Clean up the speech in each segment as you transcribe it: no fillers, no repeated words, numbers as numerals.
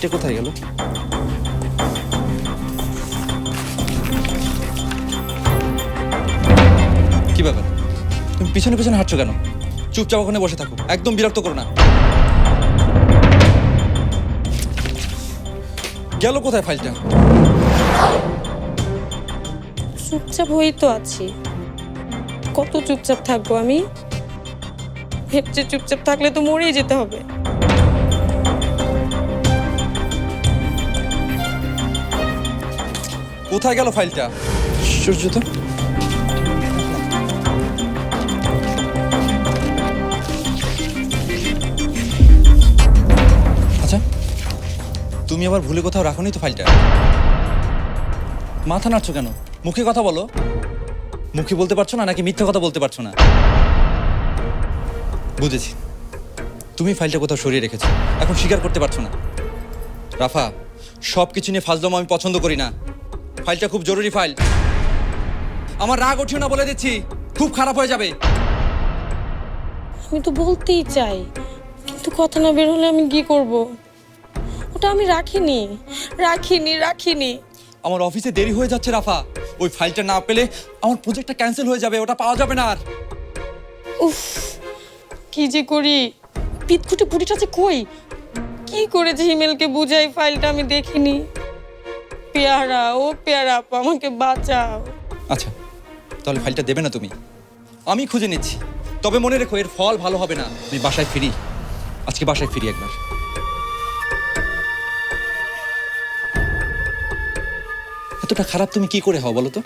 ফাইলটা কোথায় গেল? কি ব্যাপার, তুমি পিছনে পিছনে হাঁটছো কেন? চুপচাপ ওখানে বসে থাকো, একদম বিরক্ত করো না। গেল কোথায় ফাইলটা? চুপচাপ হয়েই তো আছি। কত চুপচাপ থাকবো আমি? হেঁটে চুপচাপ থাকলে তো মরেই যেতে হবে। কোথায় গেল ফাইলটা? সূর্য তো আচ্ছা, তুমি আবার ভুলে কোথাও রাখোনি তো ফাইলটা? মাথা নাড়ছো কেন? মুখে কথা বলো। মুখে বলতে পারছো না নাকি মিথ্যা কথা বলতে পারছো না? বুঝেছি, তুমি ফাইলটা কোথাও সরিয়ে রেখেছো, এখন স্বীকার করতে পারছো না। রাফা, সব কিছু নিয়ে ফাজলামো আমি পছন্দ করি না। ফাইলটা খুব জরুরি ফাইল। আমার রাগ উঠিও না বলে দিচ্ছি, খুব খারাপ হয়ে যাবে। আমি তো বলতেই চাই, কিন্তু কথা না বের হলে আমি কি করব? ওটা আমি রাখিনি রাখিনি রাখিনি আমার অফিসে দেরি হয়ে যাচ্ছে রাফা। ওই ফাইলটা না পেলে আমার প্রজেক্টটা ক্যান্সেল হয়ে যাবে, ওটা পাওয়া যাবে না আর। উফ, কি যে করি? পিটকুটে পুটিটা যে কই? কি করেছে হিমেলকে বুঝাই ফাইলটা আমি দেখিনি। পেয়ারা, ও পেয়ারা আপা, আমাকে বাঁচাও। আচ্ছা, তাহলে ফাইলটা দেবে না তুমি? আমি খুঁজে নিচ্ছি, তবে মনে রেখো এর ফল ভালো হবে না। আমি বাসায় ফিরি, আজকে বাসায় ফিরি একবার। এতটা খারাপ তুমি কি করে হও বলো তো?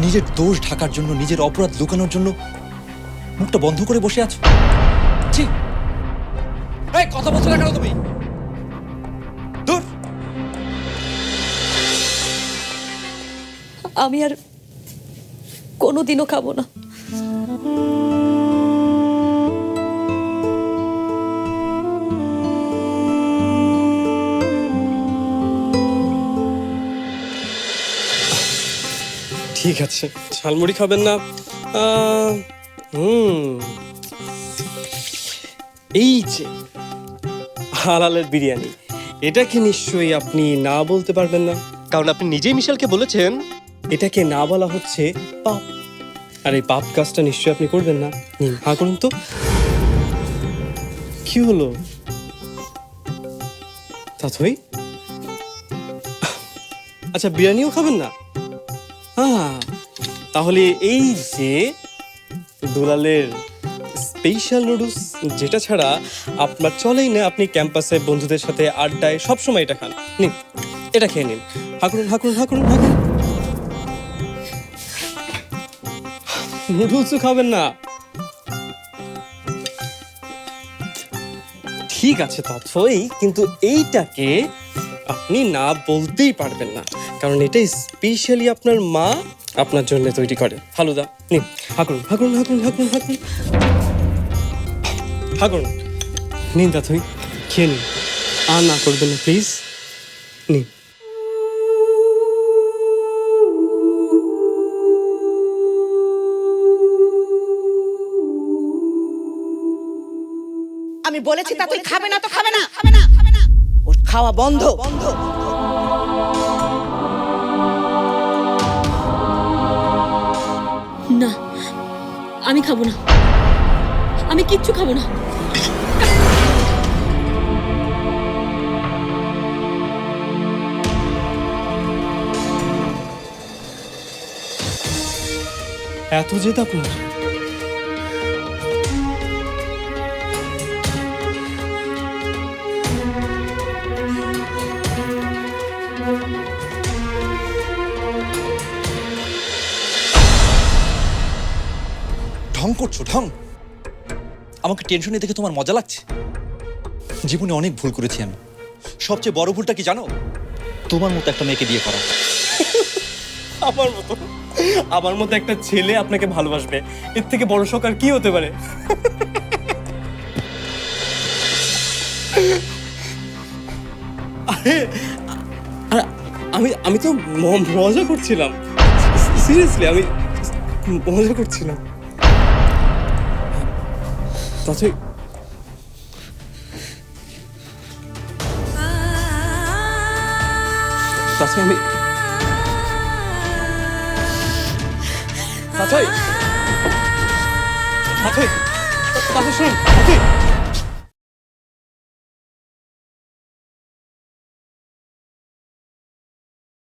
নিজের দোষ ঢাকার জন্য, নিজের অপরাধ লুকানোর জন্য মুখটা বন্ধ করে বসে আছো। ছি! এই কথা বলছো না কেন তুমি? দূর! আমি আর কোনোদিনও খাবো না। ঠিক আছে, ঝালমুড়ি খাবেন না? এই যে হালালের বিরিয়ানি, এটাকে নিশ্চয়ই আপনি না বলতে পারবেন না, কারণ আপনি নিজেই মিশেলকে বলেছেন এটাকে না বলা হচ্ছে পাপ। আর এই পাপ কাজটা নিশ্চয়ই আপনি করবেন না। হ্যাঁ করুন তো। কি হলো তাথই? আচ্ছা, বিরিয়ানিও খাবেন না? হ্যাঁ, তাহলে এই যে দুলালের স্পেশাল নুডলস, যেটা ছাড়া আপনার চলেই না। আপনি ক্যাম্পাসে বন্ধুদের সাথে আড্ডায় সবসময় এটা খান। নিন, এটা খেয়ে নিন। হাঁকুন হাঁকুন হাঁকুন হাঁকুন। নুডলসও খাবেন না? ঠিক আছে তথই, কিন্তু এইটাকে আপনি না বলতেই পারবেন না, কারণ এটা স্পেশালি আপনার মা আপনার জন্য তৈরি করে ফালুদা। নিন, হাঁকুন হাঁকুন হাঁকুন হাঁকুন হাঁকুন হাঁকুন। নিন তথই, খেয়ে নিন। আর না করবেন না প্লিজ। নিন। আমি বলেছি তা তুই খাবে না তো খাবে না। ওর খাওয়া বন্ধ। না, আমি খাবো না, আমি কিচ্ছু খাবো না। এত জেদ আপনার? ঢং করছো, ঢং? আমাকে টেনশনে দেখে তোমার মজা লাগছে? জীবনে অনেক ভুল করেছি আমি। সবচেয়ে বড় ভুলটা কি জানো? তোমার মতো একটা মেয়েকে বিয়ে করা। আমার মতো একটা ছেলে আপনাকে ভালোবাসবে, এর থেকে বড় শখ আর কি হতে পারে? আরে, আমি তো মজা করছিলাম। সিরিয়াসলি আমি মজা করছিলাম। তাতে চাচা আমি চাচাই চাচাই চাচা শুনুন চাচাই